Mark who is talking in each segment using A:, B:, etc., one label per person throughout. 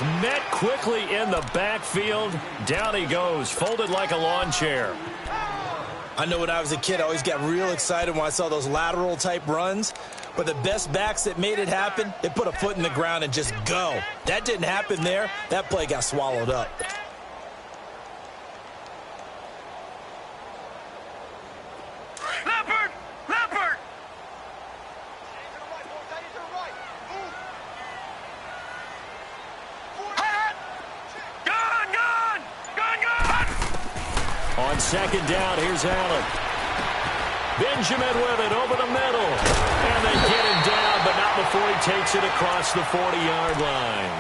A: is met quickly in the backfield. Down he goes, folded like a lawn chair.
B: I know when I was a kid, I always got real excited when I saw those lateral-type runs. But the best backs that made it happen, they put a foot in the ground and just go. That didn't happen there. That play got swallowed up.
A: On second down, here's Allen. Benjamin with it over the middle. And they get him down, but not before he takes it across the 40-yard line.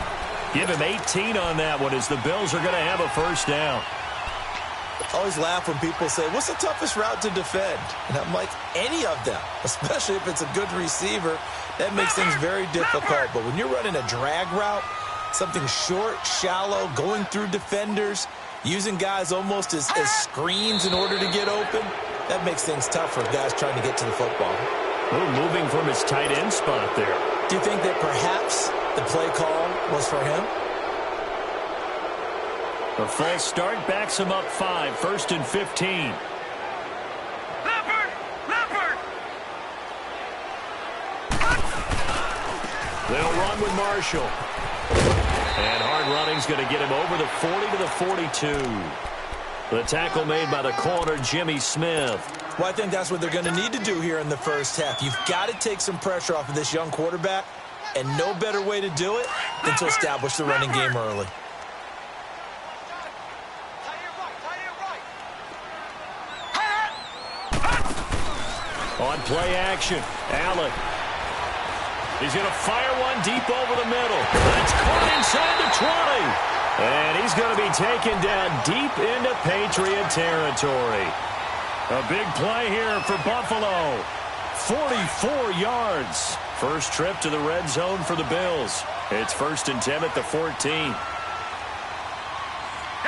A: Give him 18 on that one as the Bills are going to have a first down.
B: I always laugh when people say, what's the toughest route to defend? And I'm like, any of them, especially if it's a good receiver. That makes things very difficult. But when you're running a drag route, something short, shallow, going through defenders, using guys almost as screens in order to get open, that makes things tough for guys trying to get to the football.
A: Moving from his tight end spot there.
B: Do you think that perhaps the play call was for him?
A: The false start backs him up 5, 1st and 15. They'll run with Marshall. And hard running's going to get him over the 40 to the 42. The tackle made by the corner, Jimmy Smith.
B: Well, I think that's what they're going to need to do here in the first half. You've got to take some pressure off of this young quarterback, and no better way to do it than to establish the running game early.
A: On play action, Allen. He's going to fire one deep over the middle. That's caught inside the 20. And he's going to be taken down deep into Patriot territory. A big play here for Buffalo. 44 yards. First trip to the red zone for the Bills. It's 1st and 10 at the 14.
C: Here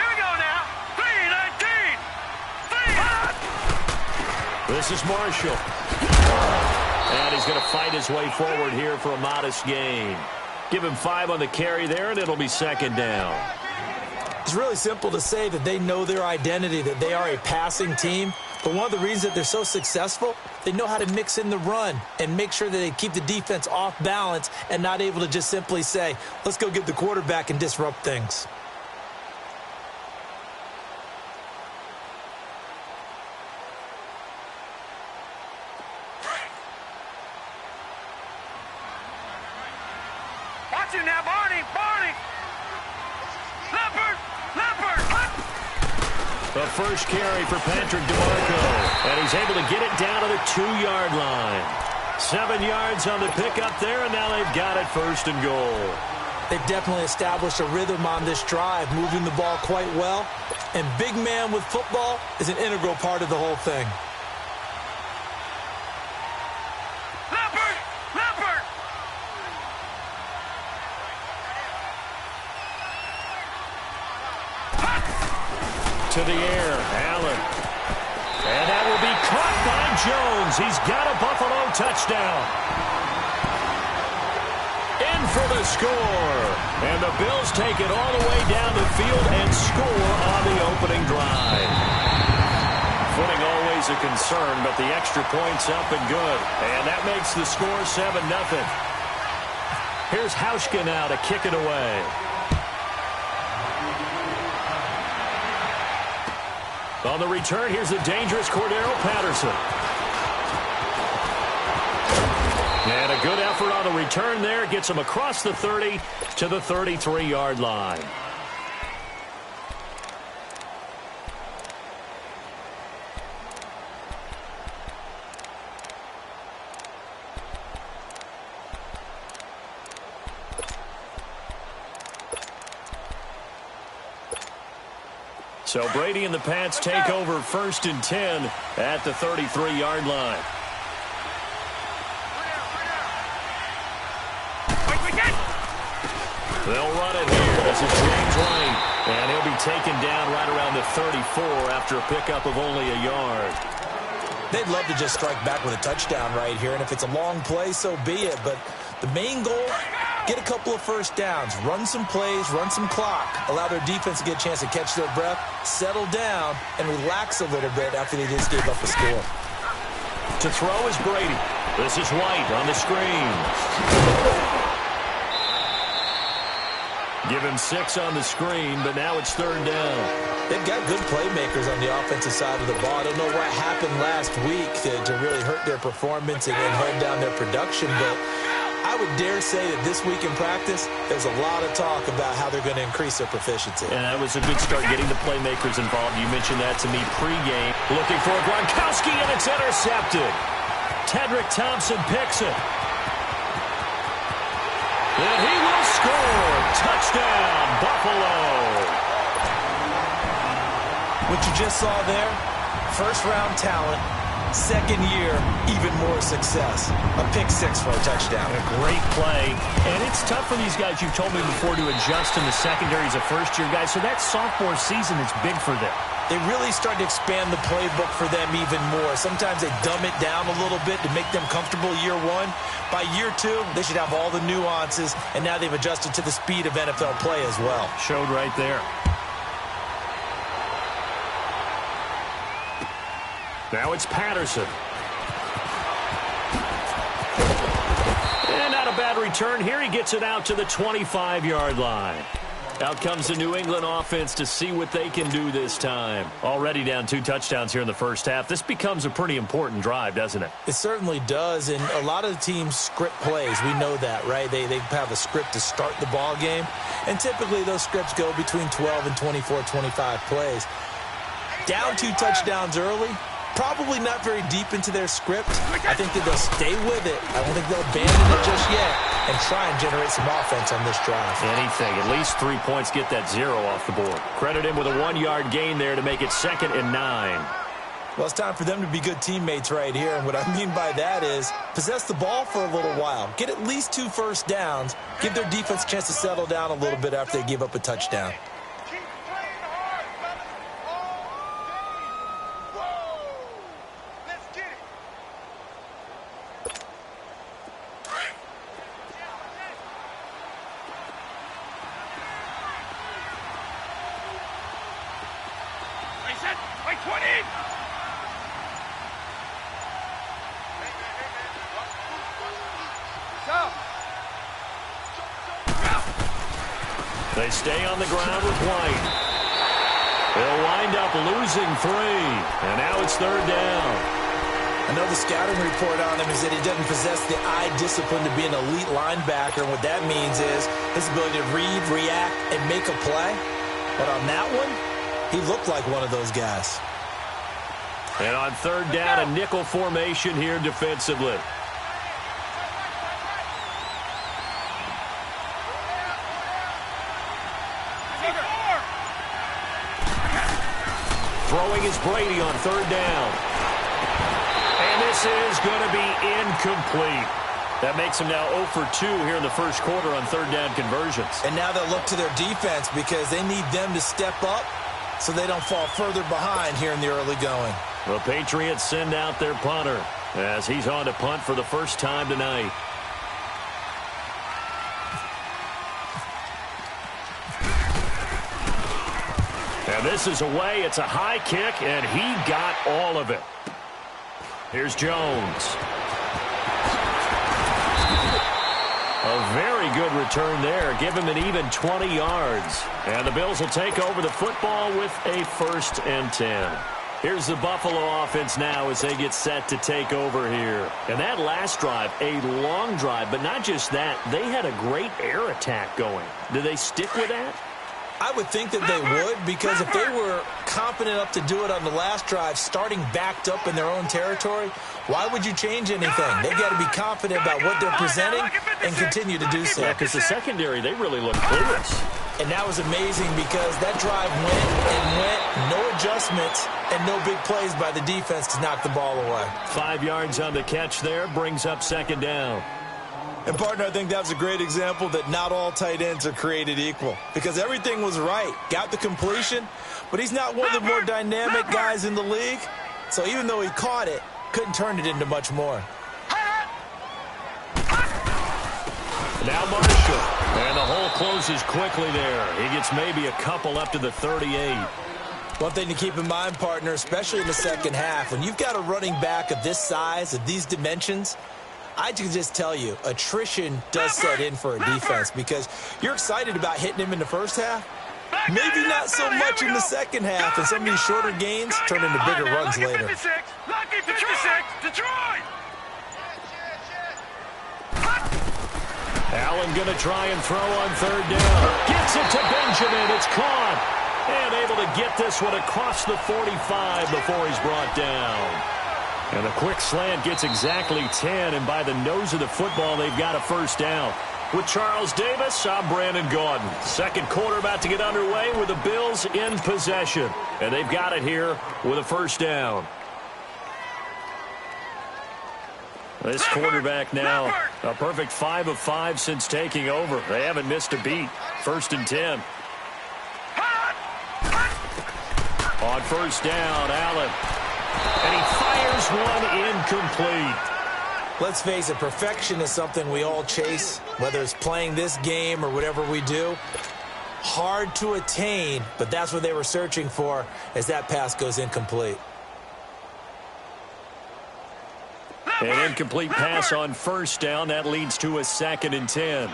C: we go now. 3-19.
A: This is Marshall. And he's going to fight his way forward here for a modest gain. Give him 5 on the carry there, and it'll be 2nd down.
B: It's really simple to say that they know their identity, that they are a passing team. But one of the reasons that they're so successful, they know how to mix in the run and make sure that they keep the defense off balance and not able to just simply say, let's go get the quarterback and disrupt things.
C: Watch him now, Barney.
A: The first carry for Patrick DeMarco. And he's able to get it down to the 2-yard line. 7 yards on the pickup there, and now they've got it 1st and goal.
B: They've definitely established a rhythm on this drive, moving the ball quite well. And big man with football is an integral part of the whole thing.
A: To the air, Allen. And that will be caught by Jones. He's got a Buffalo touchdown. In for the score. And the Bills take it all the way down the field and score on the opening drive. Footing always a concern, but the extra point's up and good. And that makes the score 7-0. Here's Hauschka now to kick it away. On the return, here's the dangerous Cordero Patterson. And a good effort on the return there. Gets him across the 30 to the 33-yard line. So Brady and the Pats take over 1st and 10 at the 33-yard line. They'll run it here. This is James White. And he'll be taken down right around the 34 after a pickup of only a yard.
B: They'd love to just strike back with a touchdown right here. And if it's a long play, so be it. But the main goal Get a couple of first downs, run some plays, run some clock, allow their defense to get a chance to catch their breath, settle down, and relax a little bit after they just gave up a score.
A: To throw is Brady. This is White on the screen. Give him 6 on the screen, but now it's 3rd down.
B: They've got good playmakers on the offensive side of the ball. I don't know what happened last week to really hurt their performance and hold down their production, but I would dare say that this week in practice, there's a lot of talk about how they're going to increase their proficiency.
A: And that was a good start, getting the playmakers involved. You mentioned that to me pregame. Looking for Gronkowski, and it's intercepted. Tedrick Thompson picks it. And he will score. Touchdown, Buffalo.
B: What you just saw there, first-round talent, second year, even more success. A pick-6 for a touchdown.
A: A great play. And it's tough for these guys, you've told me before, to adjust in the secondary as a first-year guy. So that sophomore season is big for them.
B: They really start to expand the playbook for them even more. Sometimes they dumb it down a little bit to make them comfortable year 1. By year 2, they should have all the nuances, and now they've adjusted to the speed of NFL play as well.
A: Showed right there. Now it's Patterson. And not a bad return here. He gets it out to the 25-yard line. Out comes the New England offense to see what they can do this time. Already down 2 touchdowns here in the first half. This becomes a pretty important drive, doesn't it?
B: It certainly does, and a lot of the teams script plays. We know that, right? They have a script to start the ball game, and typically those scripts go between 12 and 24, 25 plays. Down 2 touchdowns early, probably not very deep into their script. I think that they'll stay with it. I don't think they'll abandon it just yet and try and generate some offense on this drive.
A: Anything. At least 3 points, get that 0 off the board. Credit him with a 1-yard gain there to make it 2nd and 9.
B: Well, it's time for them to be good teammates right here. And what I mean by that is possess the ball for a little while. Get at least 2 first downs. Give their defense a chance to settle down a little bit after they give up a touchdown.
A: They stay on the ground with White. They'll wind up losing 3. And now it's 3rd down.
B: I know the scouting report on him is that he doesn't possess the eye discipline to be an elite linebacker. And what that means is his ability to read, react, and make a play. But on that one, he looked like one of those guys.
A: And on 3rd down, a nickel formation here defensively. Throwing is Brady on 3rd down. And this is going to be incomplete. That makes him now 0 for 2 here in the first quarter on 3rd down conversions.
B: And now they'll look to their defense because they need them to step up so they don't fall further behind here in the early going.
A: The Patriots send out their punter as he's on to punt for the first time tonight. And this is away. It's a high kick, and he got all of it. Here's Jones. A very good return there. Give him an even 20 yards. And the Bills will take over the football with a 1st and 10. Here's the Buffalo offense now as they get set to take over here. And that last drive, a long drive, but not just that. They had a great air attack going. Do they stick with that?
B: I would think that they would, because if they were confident enough to do it on the last drive, starting backed up in their own territory, why would you change anything? They've got to be confident about what they're presenting and continue to do so.
A: Yeah, because the secondary, they really look clueless.
B: And that was amazing because that drive went and went, no adjustments, and no big plays by the defense to knock the ball away.
A: 5 yards on the catch there, brings up 2nd down.
B: And, partner, I think that was a great example that not all tight ends are created equal, because everything was right. Got the completion, but he's not one of the more dynamic guys in the league. So even though he caught it, couldn't turn it into much more.
A: Now Marshall. And the hole closes quickly there. He gets maybe a couple up to the 38.
B: One thing to keep in mind, partner, especially in the second half, when you've got a running back of this size, of these dimensions, I can just tell you, attrition does set in for a defense because you're excited about hitting him in the first half. Maybe not so much in the second half, and some of these shorter gains turn into bigger runs later.
C: Lucky 56, Detroit!
A: Allen going to try and throw on third down. Gets it to Benjamin. It's caught. And able to get this one across the 45 before he's brought down. And a quick slant gets exactly 10, and by the nose of the football, they've got a first down. With Charles Davis, I'm Brandon Gaudin. Second quarter about to get underway with the Bills in possession. And they've got it here with a first down. This quarterback now, a perfect 5 of 5 since taking over. They haven't missed a beat. 1st and 10. On first down, Allen. And he fires one incomplete.
B: Let's face it, perfection is something we all chase, whether it's playing this game or whatever we do. Hard to attain, but that's what they were searching for as that pass goes incomplete.
A: An incomplete pass on first down. That leads to a 2nd and 10.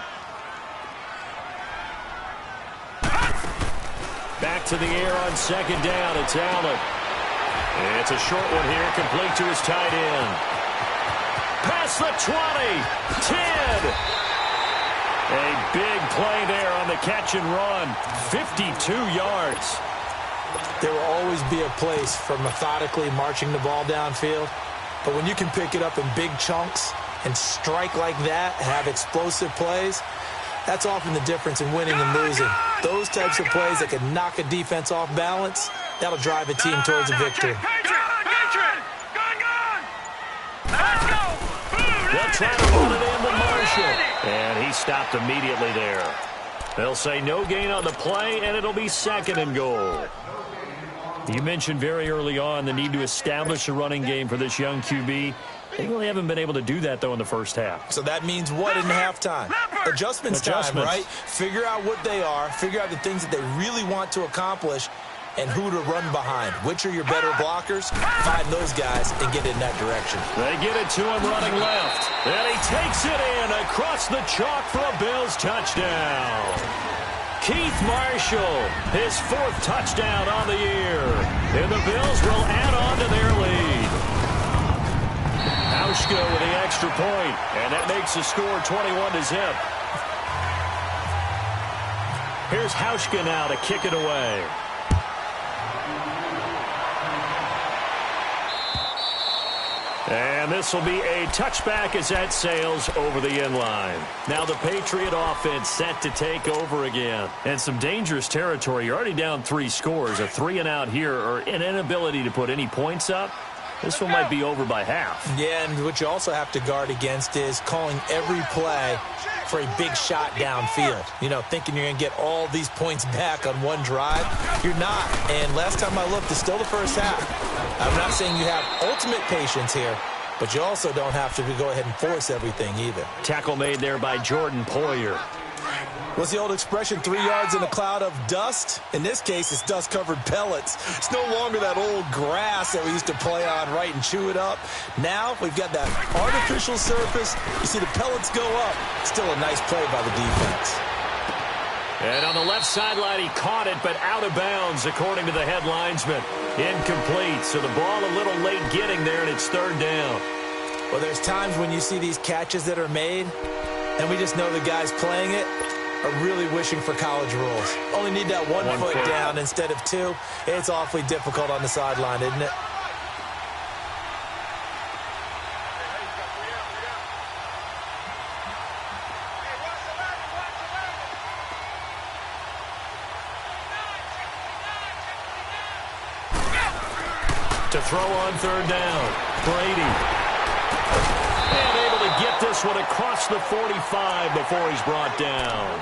A: Back to the air on 2nd down. It's Allen. It's a short one here, complete to his tight end. Past the 20, 10. A big play there on the catch and run, 52 yards.
B: There will always be a place for methodically marching the ball downfield, but when you can pick it up in big chunks and strike like that, have explosive plays, that's often the difference in winning and losing. Those types of plays that can knock a defense off balance, that'll drive a team towards a victory.
A: They'll try to run it in with Marshall. And he stopped immediately there. They'll say no gain on the play, and it'll be 2nd and goal. You mentioned very early on the need to establish a running game for this young QB. They really haven't been able to do that, though, in the first half.
B: So that means what in halftime? Adjustments time, right? Figure out what they are, figure out the things that they really want to accomplish, and who to run behind. Which are your better blockers? Find those guys and get in that direction.
A: They get it to him running left. And he takes it in across the chalk for a Bills touchdown. Keith Marshall, his 4th touchdown on the year. And the Bills will add on to their lead. Hauschka with the extra point, and that makes the score 21-0. Here's Hauschka now to kick it away. And this will be a touchback as that sails over the end line. Now the Patriot offense set to take over again. And some dangerous territory. You're already down 3 scores. A 3-and-out here, or an inability to put any points up. This one might be over by half.
B: Yeah, and what you also have to guard against is calling every play for a big shot downfield. You know, thinking you're going to get all these points back on one drive. You're not. And last time I looked, it's still the first half. I'm not saying you have ultimate patience here, but you also don't have to go ahead and force everything either.
A: Tackle made there by Jordan Poyer.
B: What's the old expression, 3 yards in a cloud of dust? In this case, it's dust-covered pellets. It's no longer that old grass that we used to play on, right, and chew it up. Now we've got that artificial surface. You see the pellets go up. Still a nice play by the defense.
A: And on the left sideline, he caught it, but out of bounds, according to the head linesman. Incomplete, so the ball a little late getting there, and it's 3rd down.
B: Well, there's times when you see these catches that are made, and we just know the guys playing it are really wishing for college rules. Only need that one foot down instead of 2. It's awfully difficult on the sideline, isn't it?
A: To throw on 3rd down, Brady. And able to get this one across the 45 before he's brought down.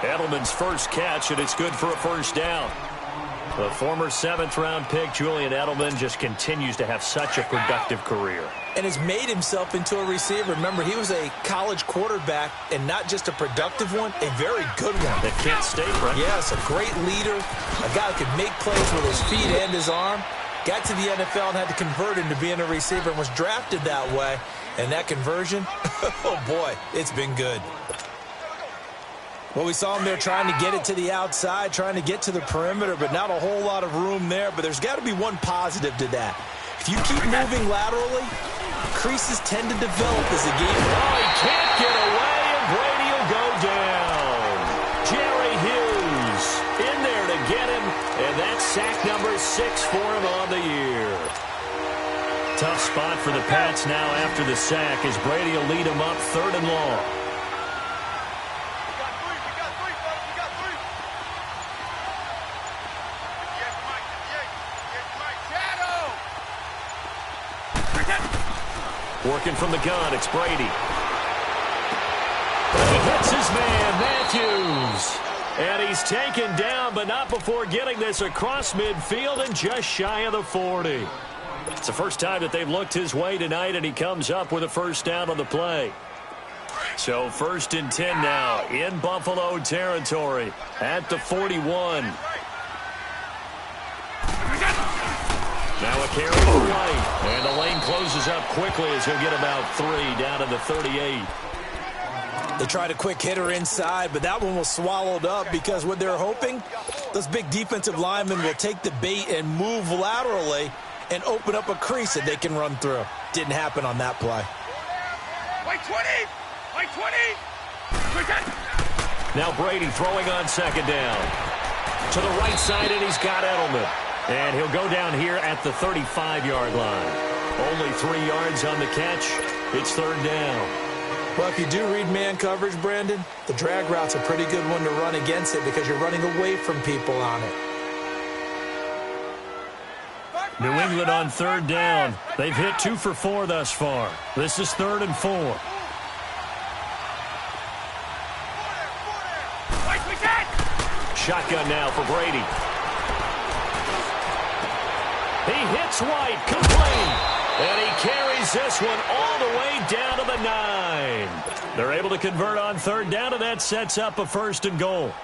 A: Edelman's first catch, and it's good for a first down. The former 7th-round pick, Julian Edelman, just continues to have such a productive career.
B: And has made himself into a receiver. Remember, he was a college quarterback, and not just a productive one, a very good one.
A: At Kent State, right?
B: Yes, a great leader, a guy that could make plays with his feet and his arm. Got to the NFL and had to convert into being a receiver and was drafted that way. And that conversion, oh boy, it's been good. Well, we saw him there trying to get it to the outside, trying to get to the perimeter, but not a whole lot of room there. But there's got to be one positive to that. If you keep moving laterally, creases tend to develop as the game.
A: Oh, he can't get away, and Brady will go down. Jerry Hughes in there to get him, and that's sack number 6 for him on the year. Tough spot for the Pats now after the sack as Brady will lead him up 3rd and long. Working from the gun, it's Brady. He hits his man, Matthews. And he's taken down, but not before getting this across midfield and just shy of the 40. It's the first time that they've looked his way tonight, and he comes up with a first down on the play. So 1st and 10 now in Buffalo territory at the 41. Now a carry to the right, and the lane closes up quickly as he'll get about 3 down to the 38.
B: They tried a quick hitter inside, but that one was swallowed up because what they're hoping, those big defensive linemen will take the bait and move laterally and open up a crease that they can run through. Didn't happen on that play.
C: White 20! White 20!
A: Now Brady throwing on 2nd down. To the right side, and he's got Edelman. And he'll go down here at the 35-yard line. Only 3 yards on the catch. It's 3rd down.
B: Well, if you do read man coverage, Brandon, the drag route's a pretty good one to run against it because you're running away from people on it.
A: New England on 3rd down. They've hit 2 for 4 thus far. This is 3rd and 4. Shotgun now for Brady. He hits White, complete. And he carries this one all the way down to the 9. They're able to convert on 3rd down, and that sets up a 1st and goal.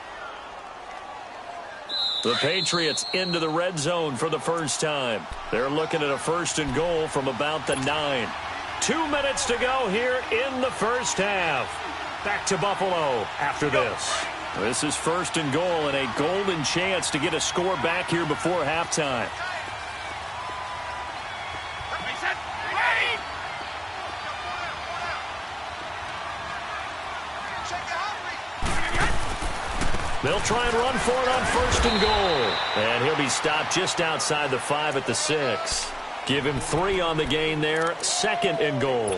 A: The Patriots into the red zone for the first time. They're looking at a 1st and goal from about the 9. 2 minutes to go here in the first half. Back to Buffalo after this. This is 1st and goal and a golden chance to get a score back here before halftime. They'll try and run for it on 1st and goal. And he'll be stopped just outside the 5 at the 6. Give him 3 on the gain there. 2nd and goal.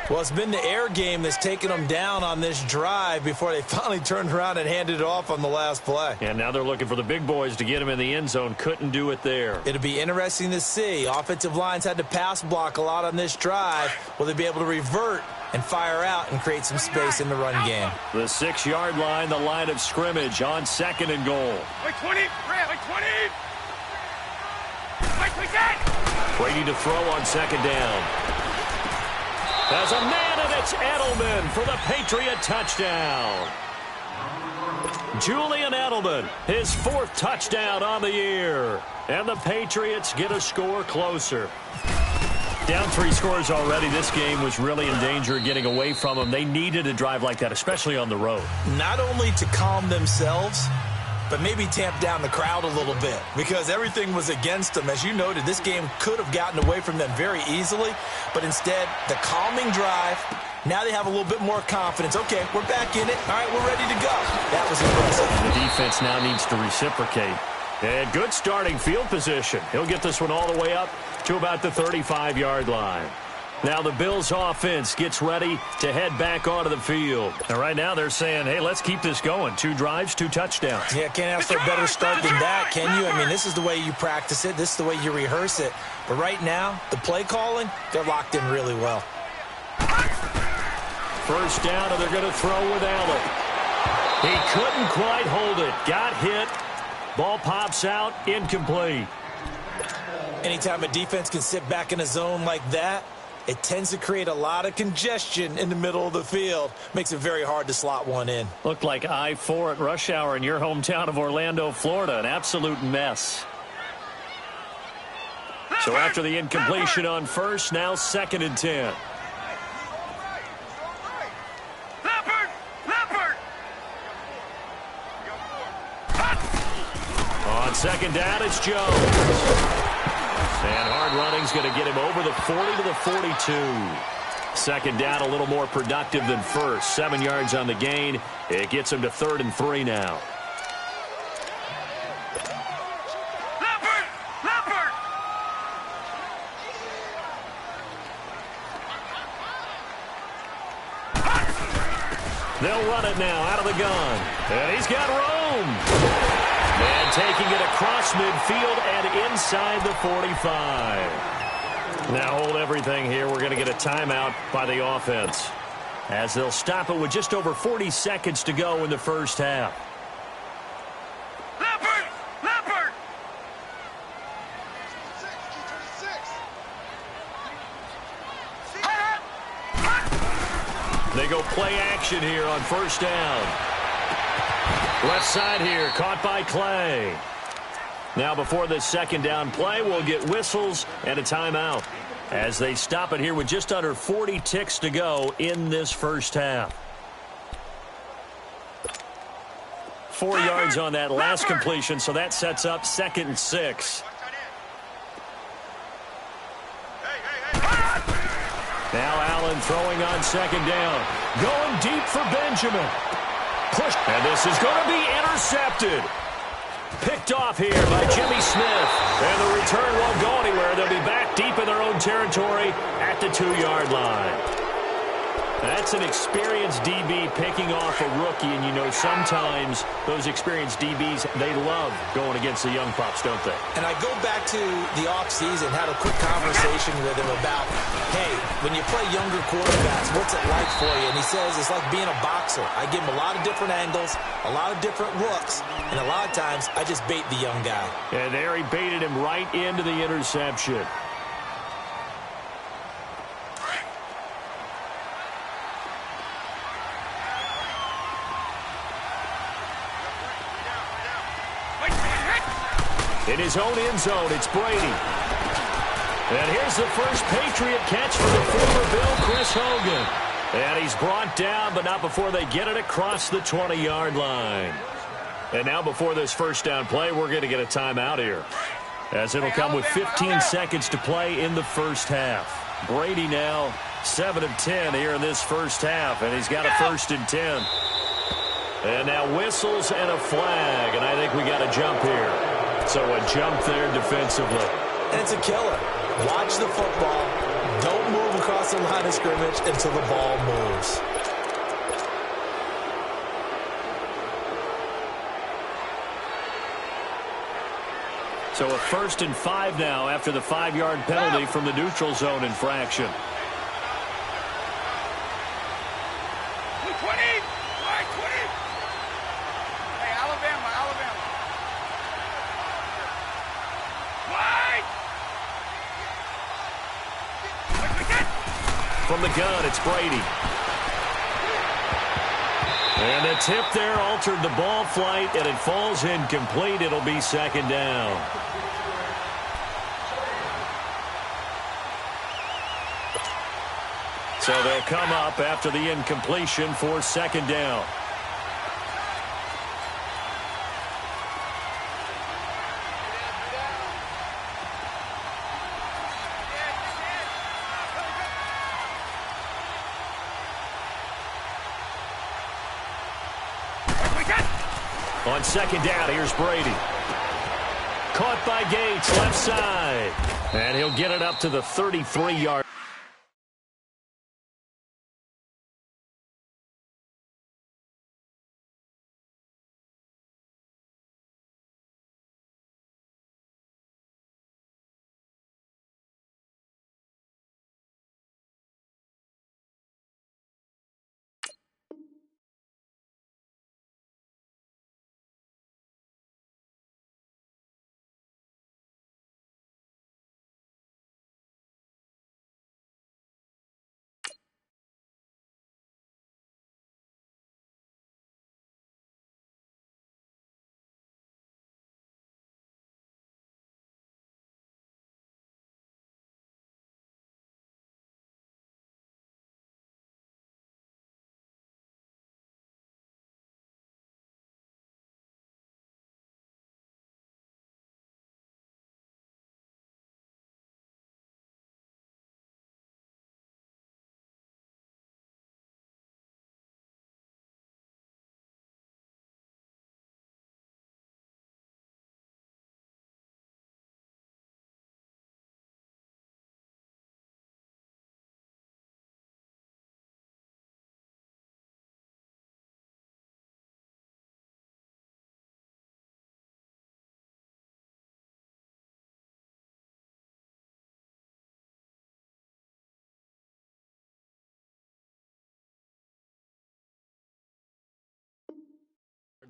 B: Well, it's been the air game that's taken them down on this drive before they finally turned around and handed it off on the last play.
A: And now they're looking for the big boys to get him in the end zone. Couldn't do it there.
B: It'll be interesting to see. Offensive lines had to pass block a lot on this drive. Will they be able to revert and fire out and create some space in the run game?
A: The 6-yard line, the line of scrimmage on 2nd and goal.
C: Like 20, like 20. Like
A: Brady to throw on 2nd down. There's a man, and it's Edelman for the Patriot touchdown. Julian Edelman, his 4th touchdown on the year. And the Patriots get a score closer. Down 3 scores already. This game was really in danger of getting away from them. They needed a drive like that, especially on the road.
B: Not only to calm themselves, but maybe tamp down the crowd a little bit because everything was against them. As you noted, this game could have gotten away from them very easily, but instead, the calming drive, now they have a little bit more confidence. Okay, we're back in it. All right, we're ready to go. That was impressive.
A: And the defense now needs to reciprocate. And good starting field position. He'll get this one all the way up to about the 35-yard line. Now the Bills offense gets ready to head back onto the field. And right now they're saying, hey, let's keep this going. 2 drives, 2 touchdowns.
B: Yeah, can't ask for a better start than that, can you? I mean, this is the way you practice it. This is the way you rehearse it. But right now, the play calling, they're locked in really well.
A: First down, and they're going to throw with Allen. He couldn't quite hold it. Got hit, Ball pops out, incomplete.
B: Anytime a defense can sit back in a zone like that, it tends to create a lot of congestion in the middle of the field. Makes it very hard to slot one in.
A: Looked like I-4 at rush hour in your hometown of Orlando, Florida. An absolute mess. So after the incompletion on first, now 2nd and 10. On 2nd down, it's Jones. And hard running's going to get him over the 40 to the 42. 2nd down, a little more productive than first. 7 yards on the gain. It gets him to 3rd and 3 now. They'll run it now out of the gun. And he's got room. And taking it across midfield and inside the 45. Now hold everything here. We're going to get a timeout by the offense, as they'll stop it with just over 40 seconds to go in the first half. They go play action here on 1st down. Left side here, caught by Clay. Now before this 2nd down play, we'll get whistles and a timeout, as they stop it here with just under 40 ticks to go in this first half. 4 yards on that last completion, so that sets up 2nd and 6. Now Allen throwing on 2nd down. Going deep for Benjamin. Push. And this is going to be intercepted. Picked off here by Jimmy Smith. And the return won't go anywhere. They'll be back deep in their own territory at the 2-yard line. That's an experienced DB picking off a rookie, and you know sometimes those experienced DBs, they love going against the young pups, don't they? And I go back to the offseason, had a quick conversation with him about, hey, when you play younger quarterbacks, what's it like for you? And he says it's like being a boxer. I give him a lot of different angles, a lot of different looks, and a lot of times I just bait the young guy. And there he baited him right into the interception. In his own end zone, it's Brady. And here's the first Patriot catch for the former Bill, Chris Hogan. And he's brought down, but not before they get it across the 20-yard line. And now before this first down play, we're going to get a timeout here, as it'll come with 15 seconds to play in the first half. Brady now 7 of 10 here in this first half, and he's got a 1st and 10. And now whistles and a flag, and I think we got a jump here. So a jump there defensively. And it's a killer. Watch the football. Don't move across the line of scrimmage until the ball moves. So a 1st and 5 now after the 5-yard penalty from the neutral zone infraction.
C: 20! Hey, Alabama.
A: From the gun, it's Brady. And the tip there altered the ball flight, and it falls incomplete. It'll be 2nd down. So they'll come up after the incompletion for 2nd down. On 2nd down, here's Brady. Caught by Gates, left side. And he'll get it up to the 33-yard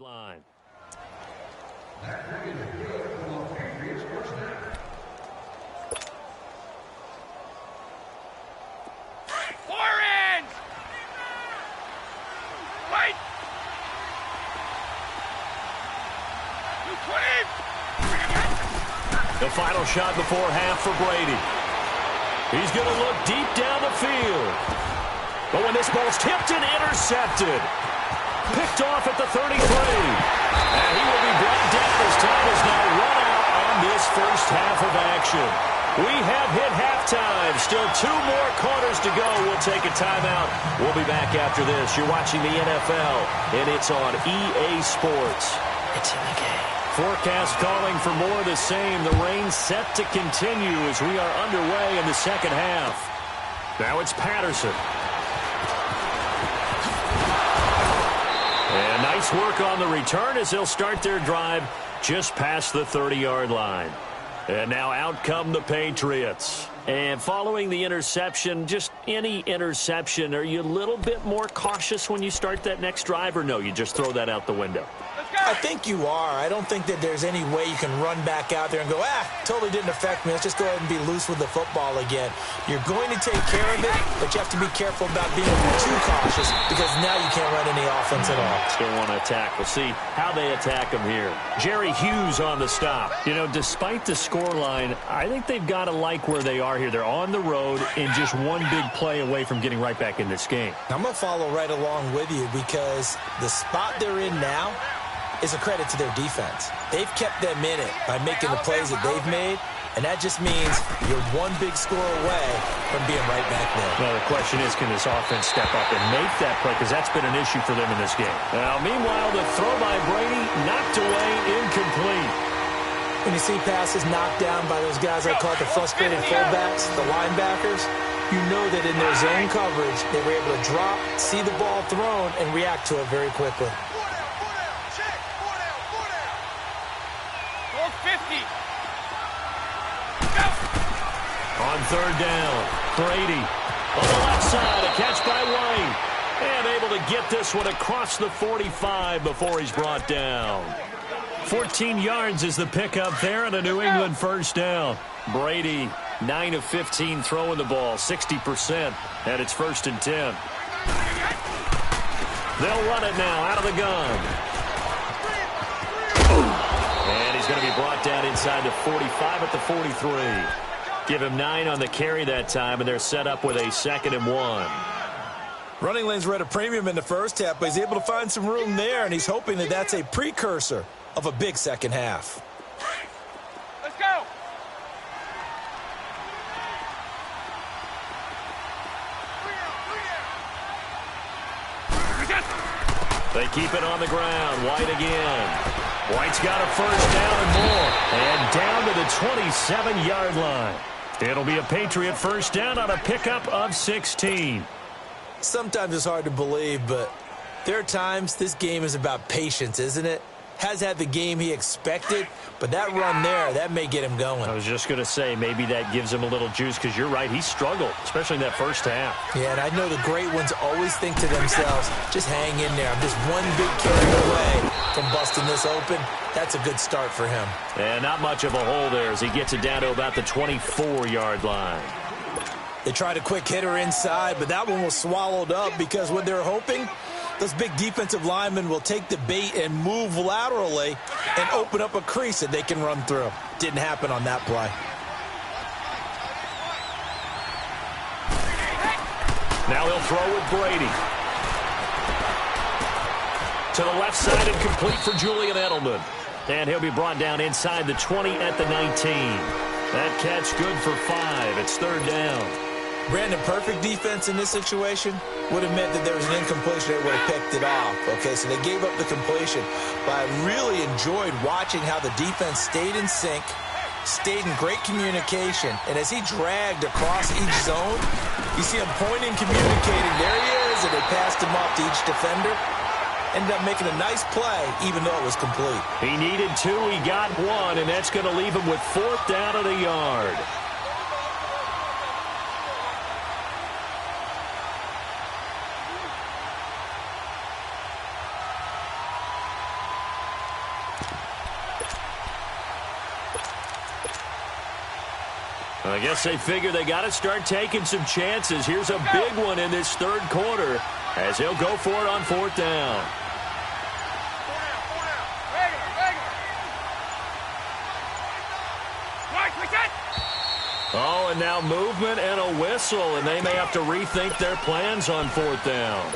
A: line.
C: Orange! Wait! 220!
A: The final shot before half for Brady. He's going to look deep down the field. But when this ball's tipped and intercepted, picked off at the 33. And he will be brought down as time is now run out on this first half of action. We have hit halftime. Still 2 more quarters to go. We'll take a timeout. We'll be back after this. You're watching the NFL, and it's on EA Sports. It's in the game. Forecast calling for more of the same. The rain set to continue as we are underway in the second half. Now it's Patterson. And nice work on the return as they'll start their drive just past the 30-yard line. And now out come the Patriots. And following the interception, just any interception, are you a little bit more cautious when you start that next drive, or no, you just throw that out the window?
B: I think you are. I don't think that there's any way you can run back out there and go, totally didn't affect me. Let's just go ahead and be loose with the football again. You're going to take care of it, but you have to be careful about being too cautious because now you can't run any offense at all.
A: Still want to attack. We'll see how they attack them here. Jerry Hughes on the stop. You know, despite the scoreline, I think they've got to like where they are here. They're on the road and just one big play away from getting right back in this game.
B: I'm going to follow right along with you because the spot they're in now is a credit to their defense. They've kept them in it by making the plays that they've made, and that just means you're one big score away from being right back there.
A: Well, the question is, can this offense step up and make that play? Because that's been an issue for them in this game. Now, meanwhile, the throw by Brady knocked away, incomplete.
B: When you see passes knocked down by those guys I call the frustrated fullbacks, the linebackers, you know that in their zone coverage, they were able to drop, see the ball thrown, and react to it very quickly.
C: 450.
A: On third down, Brady on the left side, a catch by White. And able to get this one across the 45 before he's brought down. 14 yards is the pickup there and a New England first down. Brady, 9 of 15 throwing the ball, 60%, and it's 1st and 10. They'll run it now out of the gun. And he's going to be brought down inside the 45 at the 43. Give him 9 on the carry that time, and they're set up with a 2nd and 1.
B: Running lanes were at a premium in the first half, but he's able to find some room there, and he's hoping that that's a precursor of a big second half.
C: Let's go.
A: They keep it on the ground. White again. White's got a first down and more. And down to the 27-yard line. It'll be a Patriot first down on a pickup of 16.
B: Sometimes it's hard to believe, but there are times this game is about patience, isn't it? Has had the game he expected, but that run there, that may get him going.
A: I was just going to say, maybe that gives him a little juice, because you're right, he struggled, especially in that first half.
B: Yeah, and I know the great ones always think to themselves, just hang in there. I'm just one big carry away from busting this open. That's a good start for him.
A: And not much of a hole there as he gets it down to about the 24-yard line.
B: They tried a quick hitter inside, but that one was swallowed up because what they're hoping, those big defensive linemen will take the bait and move laterally and open up a crease that they can run through. Didn't happen on that play.
A: Now he'll throw with Brady. To the left side and complete for Julian Edelman. And he'll be brought down inside the 20 at the 19. That catch good for 5. It's 3rd down.
B: Brandon, perfect defense in this situation would have meant that there was an incompletion that would have picked it off. Okay, so they gave up the completion. But I really enjoyed watching how the defense stayed in sync, stayed in great communication. And as he dragged across each zone, you see him pointing, communicating. There he is, and they passed him off to each defender. Ended up making a nice play, even though it was complete.
A: He needed 2, he got 1, and that's going to leave him with 4th down at a yard. I guess they figure they got to start taking some chances. Here's a big one in this third quarter as he'll go for it on fourth down. Oh, and now movement and a whistle, and they may have to rethink their plans on fourth down.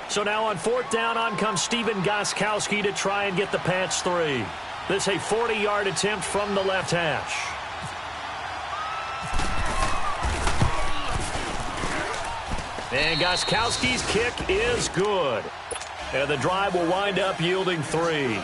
A: So now on fourth down, on comes Steven Gostkowski to try and get the Pats 3. This a 40-yard attempt from the left hash. And Gostkowski's kick is good. And the drive will wind up yielding 3.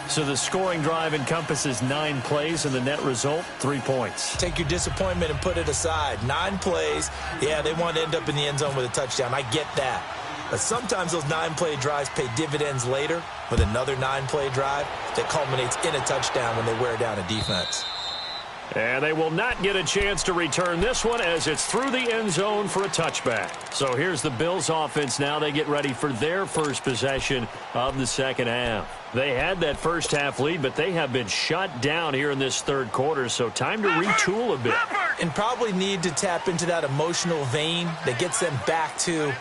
A: So the scoring drive encompasses 9 plays, and the net result, 3 points.
B: Take your disappointment and put it aside. 9 plays. Yeah, they want to end up in the end zone with a touchdown. I get that. But sometimes those 9-play drives pay dividends later with another 9-play drive that culminates in a touchdown when they wear down a defense.
A: And they will not get a chance to return this one as it's through the end zone for a touchback. So here's the Bills offense now. They get ready for their first possession of the second half. They had that first half lead, but they have been shut down here in this third quarter, so time to retool a bit.
B: And probably need to tap into that emotional vein that gets them back to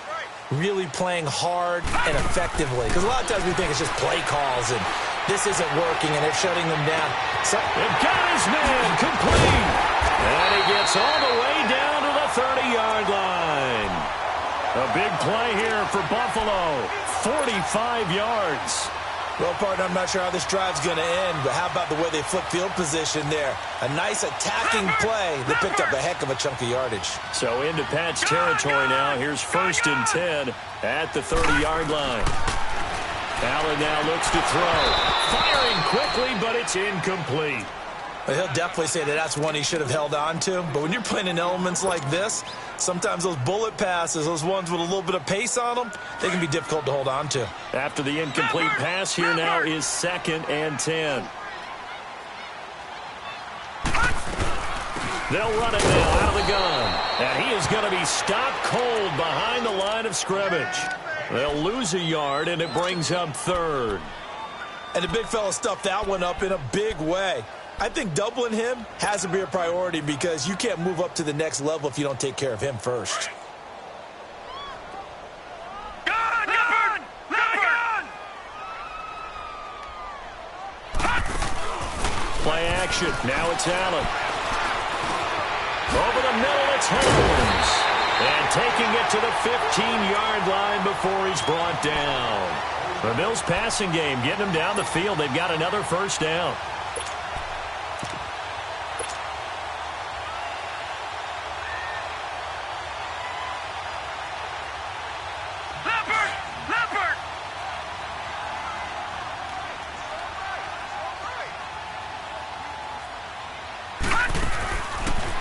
B: really playing hard and effectively. Because a lot of times we think it's just play calls and this isn't working and they're shutting them down. So
A: they've got his man complete. And he gets all the way down to the 30-yard line. A big play here for Buffalo. 45 yards.
B: Well, partner, I'm not sure how this drive's going to end, but how about the way they flip field position there? A nice attacking play that picked up a heck of a chunk of yardage.
A: So into Pat's territory now. Here's 1st and 10 at the 30-yard line. Allen now looks to throw. Firing quickly, but it's incomplete.
B: But he'll definitely say that that's one he should have held on to. But when you're playing in elements like this, sometimes those bullet passes, those ones with a little bit of pace on them, they can be difficult to hold on to.
A: After the incomplete pass, here now is 2nd and 10. They'll run it now out of the gun. And he is going to be stopped cold behind the line of scrimmage. They'll lose a yard, and it brings up 3rd.
B: And the big fella stuffed that one up in a big way. I think doubling him has to be a priority because you can't move up to the next level if you don't take care of him first.
A: Play action. Now it's Allen. Over the middle, it's Holmes. And taking it to the 15-yard line before he's brought down. The Bills passing game, getting him down the field. They've got another first down.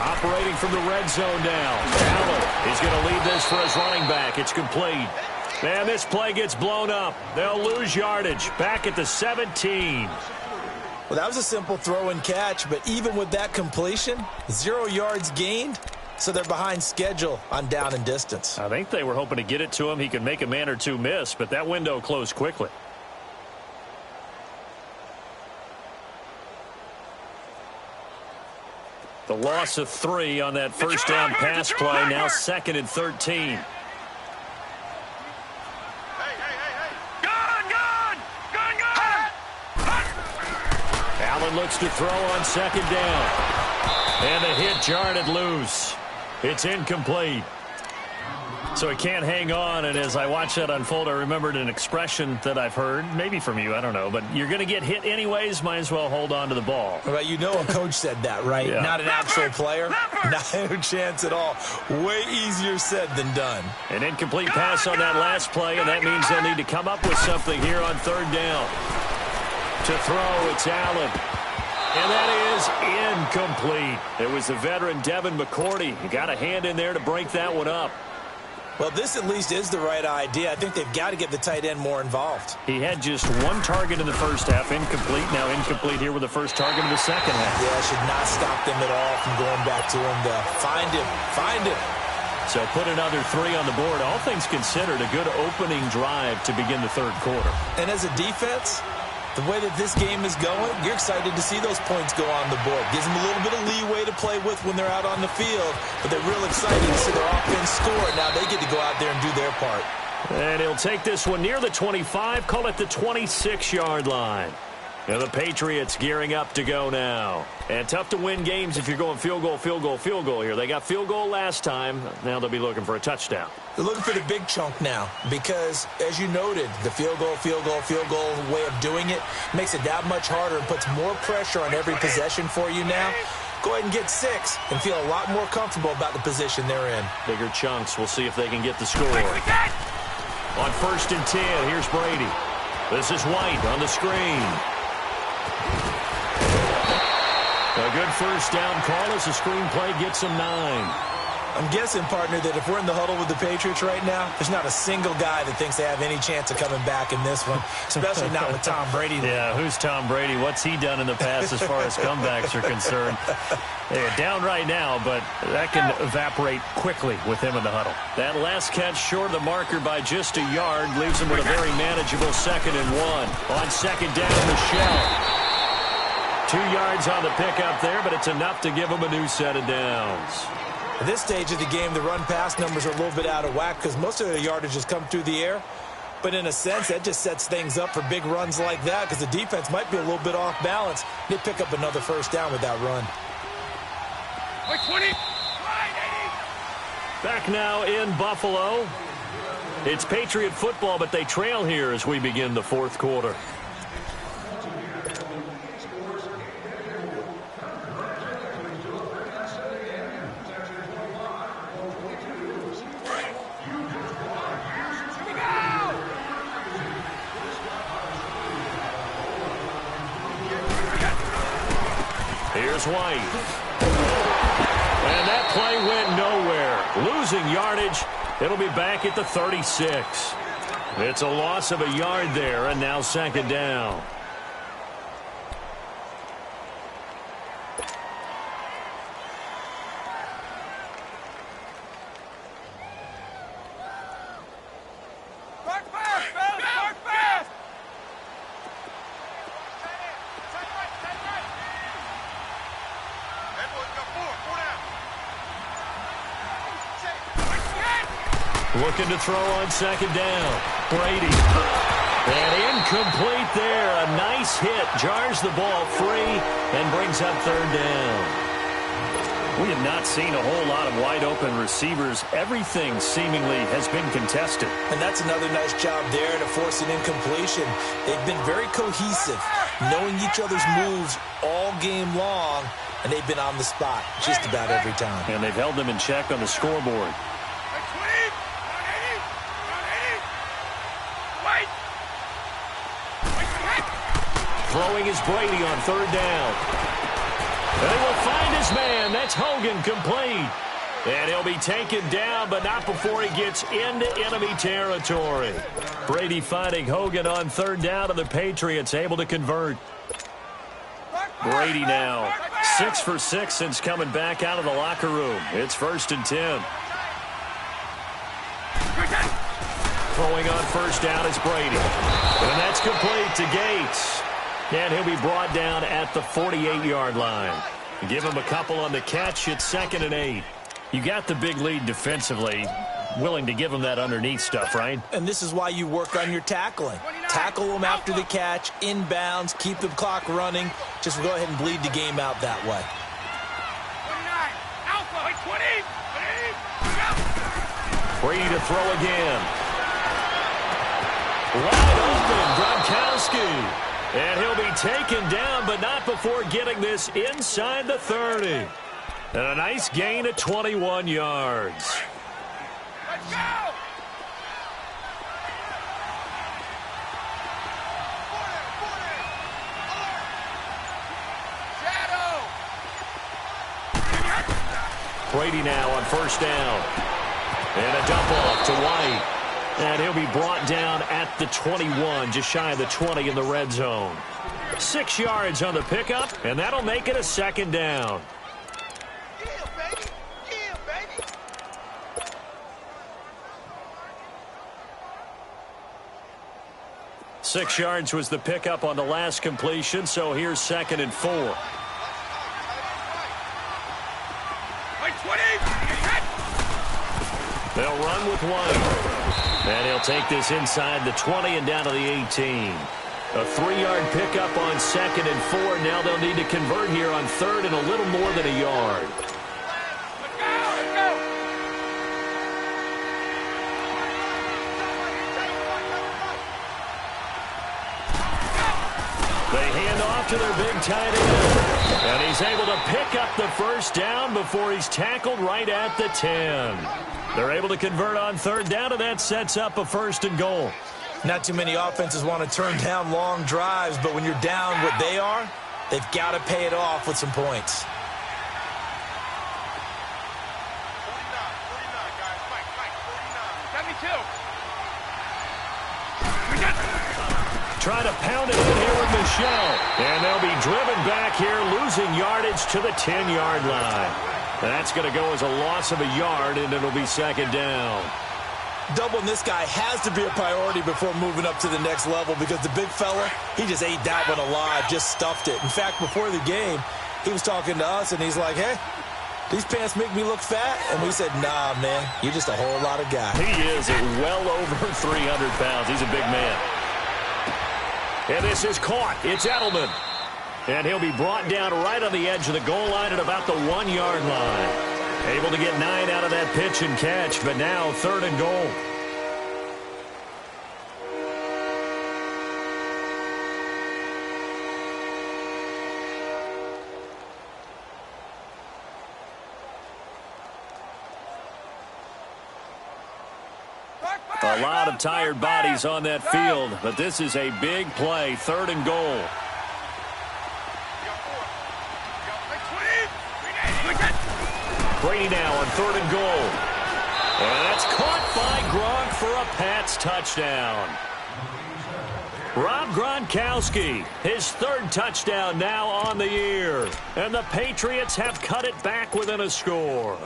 A: Operating from the red zone now. Allen is going to lead this for his running back. It's complete. And this play gets blown up. They'll lose yardage. Back at the 17.
B: Well, that was a simple throw and catch, but even with that completion, 0 yards gained, so they're behind schedule on down and distance.
A: I think they were hoping to get it to him. He could make a man or two miss, but that window closed quickly. The loss of 3 on that first down pass play. Now 2nd and 13. Allen looks to throw on 2nd down. And the hit jarred it loose. It's incomplete. So he can't hang on, and as I watched that unfold, I remembered an expression that I've heard, maybe from you, I don't know, but you're going to get hit anyways, might as well hold on to the ball.
B: Well, you know a coach said that, right?
A: Yeah.
B: Not an actual player. Not a chance at all. Way easier said than done.
A: An incomplete pass on that last play, and that means they'll need to come up with something here on 3rd down. To throw, it's Allen. And that is incomplete. It was the veteran Devin McCourty. He got a hand in there to break that one up.
B: Well, this at least is the right idea. I think they've got to get the tight end more involved.
A: He had just 1 target in the first half, incomplete. Now incomplete here with the first target in the second half.
B: Yeah, should not stop them at all from going back to him to find him.
A: So put another 3 on the board. All things considered, a good opening drive to begin the 3rd quarter.
B: And as a defense, The way that this game is going, you're excited to see those points go on the board. Gives them a little bit of leeway to play with when they're out on the field, but they're real excited to see their offense score. Now they get to go out there and do their part.
A: And he'll take this one near the 25, call it the 26-yard line. Now the Patriots gearing up to go now. And tough to win games if you're going field goal, field goal, field goal here. They got field goal last time. Now they'll be looking for a touchdown.
B: They're looking for the big chunk now because, as you noted, the field goal way of doing it makes it that much harder and puts more pressure on every possession for you now. Go ahead and get 6 and feel a lot more comfortable about the position they're in.
A: Bigger chunks. We'll see if they can get the score. On 1st and 10, here's Brady. This is White on the screen. A good first down call as the screenplay gets them 9.
B: I'm guessing, partner, that if we're in the huddle with the Patriots right now, there's not a single guy that thinks they have any chance of coming back in this one, especially not with Tom Brady.
A: Yeah, who's Tom Brady? What's he done in the past as far as comebacks are concerned? They're down right now, but that can evaporate quickly with him in the huddle. That last catch short of the marker by just a yard leaves him with a very manageable 2nd and 1. On 2nd down, Michelle. 2 yards on the pickup there, but it's enough to give him a new set of downs.
B: At this stage of the game, the run-pass numbers are a little bit out of whack because most of the yardage has come through the air. But in a sense, that just sets things up for big runs like that because the defense might be a little bit off balance. They pick up another first down with that run.
C: 20.
A: Back now in Buffalo. It's Patriot football, but they trail here as we begin the 4th quarter. Here's White. And that play went nowhere. Losing yardage. It'll be back at the 36. It's a loss of a yard there, and now 2nd down. Looking to throw on 2nd down. Brady. And incomplete there. A nice hit. Jars the ball free and brings up 3rd down. We have not seen a whole lot of wide-open receivers. Everything seemingly has been contested.
B: And that's another nice job there to force an incompletion. They've been very cohesive, knowing each other's moves all game long, and they've been on the spot just about every time.
A: And they've held them in check on the scoreboard. Throwing is Brady on 3rd down. They will find his man. That's Hogan, complete. And he'll be taken down, but not before he gets into enemy territory. Brady finding Hogan on 3rd down, and the Patriots able to convert. Brady now 6 for 6 since coming back out of the locker room. It's 1st and 10. Throwing on 1st down is Brady. And that's complete to Gates. And he'll be brought down at the 48-yard line. Give him a couple on the catch. It's 2nd and 8. You got the big lead defensively. Willing to give him that underneath stuff, right?
B: And this is why you work on your tackling. Tackle them after the catch, inbounds, keep the clock running. Just go ahead and bleed the game out that way.
C: 29. Alpha. 20.
A: Brady to throw again. Wide open, Gronkowski. And he'll be taken down, but not before getting this inside the 30. And a nice gain of 21 yards.
C: Let's go! Shadow!
A: Brady now on 1st down. And a dump off to White. And he'll be brought down at the 21, just shy of the 20 in the red zone. 6 yards on the pickup, and that'll make it a 2nd down.
C: Yeah, baby! Yeah, baby!
A: 6 yards was the pickup on the last completion, so here's 2nd and 4. They'll run with one. And he'll take this inside the 20 and down to the 18. A 3-yard pickup on 2nd and 4. Now they'll need to convert here on 3rd and a little more than a yard. They hand off to their big tight end. And he's able to pick up the first down before he's tackled right at the 10. They're able to convert on 3rd down, and that sets up a 1st and goal.
B: Not too many offenses want to turn down long drives, but when you're down what they are, they've got to pay it off with some points.
C: 49, guys. Mike, 49. 72.
A: Try to pound it in here with Michelle. And they'll be driven back here, losing yardage to the 10-yard line. That's going to go as a loss of a yard, and it'll be 2nd down.
B: Doubling this guy has to be a priority before moving up to the next level because the big fella, he just ate that one alive, just stuffed it. In fact, before the game, he was talking to us, and he's like, hey, these pants make me look fat? And we said, nah, man, you're just a whole lot of guy.
A: He is at well over 300 pounds. He's a big man. And this is caught. It's Edelman. And he'll be brought down right on the edge of the goal line at about the 1-yard line. Able to get 9 out of that pitch and catch, but now 3rd and goal. A lot of tired bodies on that field, but this is a big play. 3rd and goal. Brady now on 3rd and goal. And that's caught by Gronk for a Pats touchdown. Rob Gronkowski, his 3rd touchdown now on the year. And the Patriots have cut it back within a score.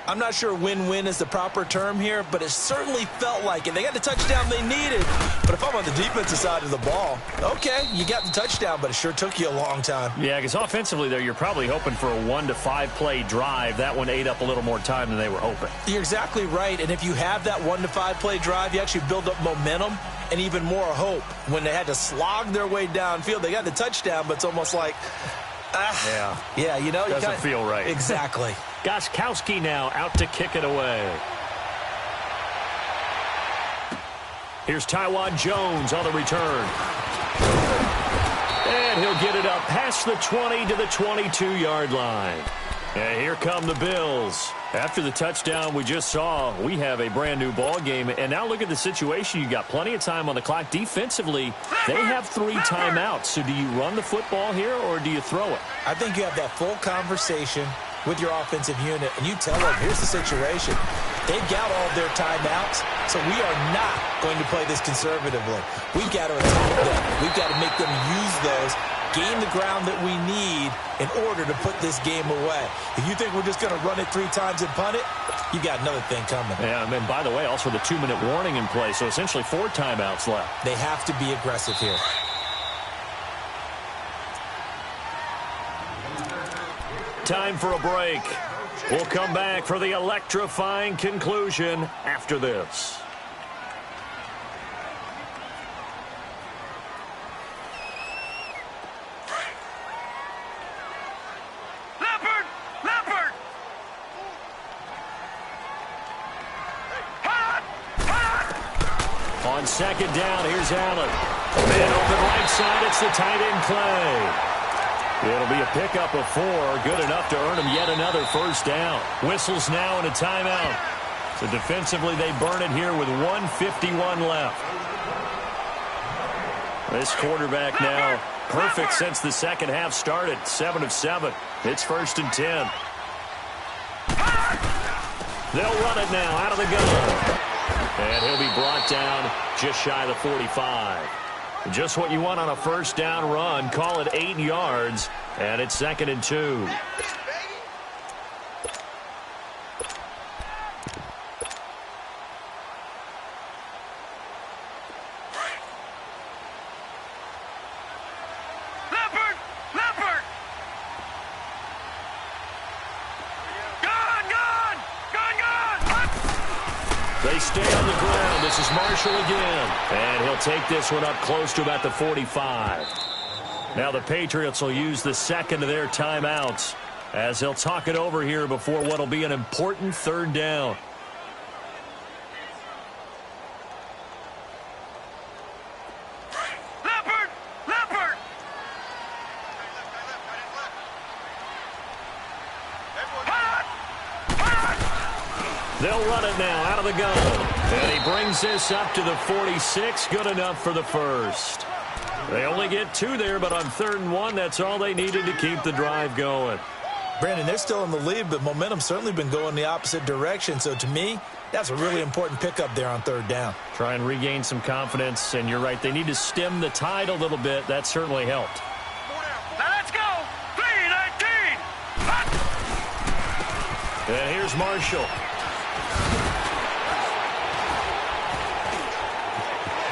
B: I'm not sure win-win is the proper term here, but it certainly felt like it. They got the touchdown they needed. But if I'm on the defensive side of the ball, okay, you got the touchdown, but it sure took you a long time.
A: Yeah, because offensively, though, you're probably hoping for a 1 to 5 play drive. That one ate up a little more time than they were hoping.
B: You're exactly right. And if you have that 1 to 5 play drive, you actually build up momentum and even more hope. When they had to slog their way downfield, they got the touchdown, but it's almost like, yeah, you know,
A: doesn't feel right.
B: Exactly.
A: Gostkowski now out to kick it away. Here's Taiwan Jones on the return. And he'll get it up past the 20 to the 22-yard line. And here come the Bills. After the touchdown we just saw, we have a brand-new ball game. And now look at the situation. You got plenty of time on the clock. Defensively, they have 3 timeouts. So do you run the football here or do you throw it?
B: I think you have that full conversation with your offensive unit, and you tell them, here's the situation. They've got all their timeouts, so we are not going to play this conservatively. We've got to attack them. We've got to make them use those, gain the ground that we need in order to put this game away. If you think we're just going to run it 3 times and punt it, you got another thing coming.
A: Yeah, and by the way, also the 2-minute warning in play, so essentially 4 timeouts left.
B: They have to be aggressive here.
A: Time for a break. We'll come back for the electrifying conclusion after this.
C: Leopard!
A: On 2nd down, here's Allen. Man open right side, it's the tight end Clay. It'll be a pickup of 4, good enough to earn him yet another 1st down. Whistles now and a timeout. So defensively, they burn it here with 1:51 left. This quarterback now perfect since the second half started. 7 of 7. It's 1st and 10. They'll run it now out of the gun. And he'll be brought down just shy of the 45. Just what you want on a 1st down run. Call it 8 yards, and it's 2nd and 2. stay on the ground. This is Marshall again. And he'll take this one up close to about the 45. Now the Patriots will use the second of their timeouts as they'll talk it over here before what will be an important third down. They'll run it now out of the gun. And he brings this up to the 46. Good enough for the first. They only get 2 there, but on 3rd and 1, that's all they needed to keep the drive going.
B: Brandon, they're still in the lead, but momentum's certainly been going the opposite direction. So to me, that's a really important pickup there on 3rd down.
A: Try and regain some confidence, and you're right. They need to stem the tide a little bit. That certainly helped.
C: Now let's go. 3-19.
A: And here's Marshall.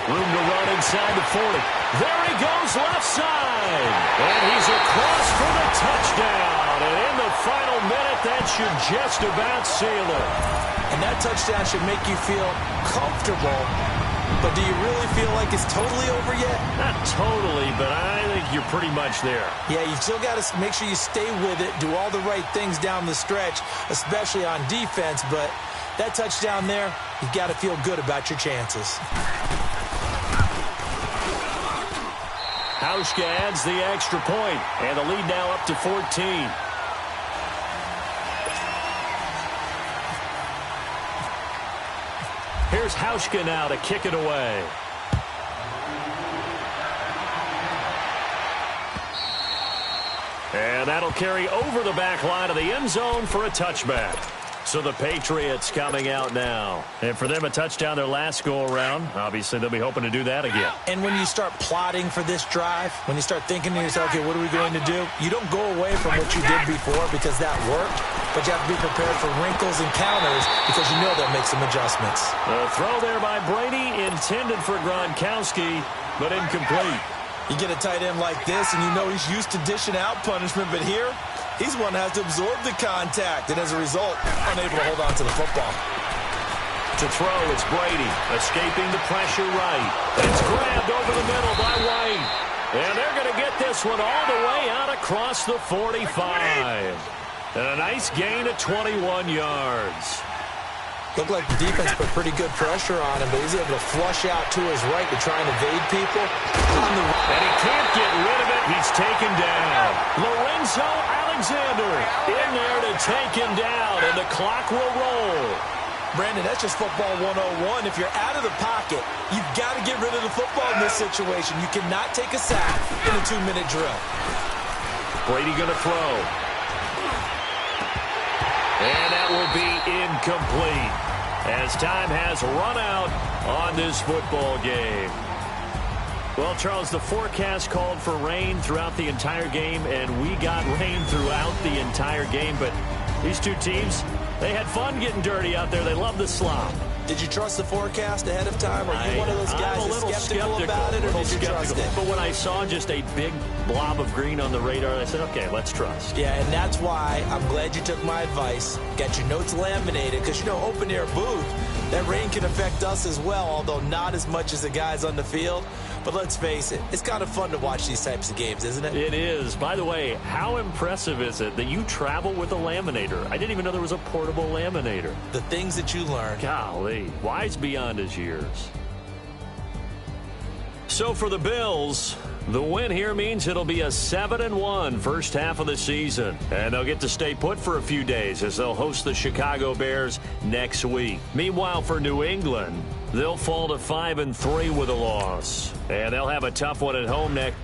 A: Room to run inside the 40. There he goes left side. And he's across for the touchdown. And in the final minute, that should just about seal it.
B: And that touchdown should make you feel comfortable. But do you really feel like it's totally over yet?
A: Not totally, but I think you're pretty much there.
B: Yeah, you've still got to make sure you stay with it, do all the right things down the stretch, especially on defense. But that touchdown there, you've got to feel good about your chances.
A: Hauschka adds the extra point, and the lead now up to 14. Here's Hauschka now to kick it away. And that'll carry over the back line of the end zone for a touchback. So the Patriots coming out now. And for them, a touchdown their last go-around. Obviously, they'll be hoping to do that again.
B: And when you start plotting for this drive, when you start thinking to yourself, okay, what are we going to do? You don't go away from what you did before because that worked, but you have to be prepared for wrinkles and counters because you know they'll make some adjustments.
A: The throw there by Brady, intended for Gronkowski, but incomplete.
B: You get a tight end like this, and you know he's used to dishing out punishment, but here, he's one that has to absorb the contact, and as a result, unable to hold on to the football.
A: To throw, it's Brady, escaping the pressure right. It's grabbed over the middle by White. And they're going to get this one all the way out across the 45. And a nice gain of 21 yards.
B: Looked like the defense put pretty good pressure on him, but he's able to flush out to his right to try and evade people.
A: And he can't get rid of it. He's taken down. Lorenzo Alexander in there to take him down, and the clock will roll.
B: Brandon, that's just football 101. If you're out of the pocket, you've got to get rid of the football in this situation. You cannot take a sack in a 2-minute drill.
A: Brady going to throw. And that will be incomplete as time has run out on this football game. Well, Charles, the forecast called for rain throughout the entire game, and we got rain throughout the entire game. But these two teams, they had fun getting dirty out there. They love the slop.
B: Did you trust the forecast ahead of time? Are you one of those guys that's skeptical about it, or did you trust it?
A: But when I saw just a big blob of green on the radar, I said, okay, let's trust.
B: Yeah, and that's why I'm glad you took my advice. Got your notes laminated, because, you know, open-air booth, that rain can affect us as well, although not as much as the guys on the field. But let's face it, it's kind of fun to watch these types of games, isn't it?
A: It is. By the way, how impressive is it that you travel with a laminator? I didn't even know there was a portable laminator.
B: The things that you learn.
A: Golly, wise beyond his years. So for the Bills, the win here means it'll be a 7-1 first half of the season. And they'll get to stay put for a few days as they'll host the Chicago Bears next week. Meanwhile, for New England, they'll fall to 5-3 with a loss. And they'll have a tough one at home next.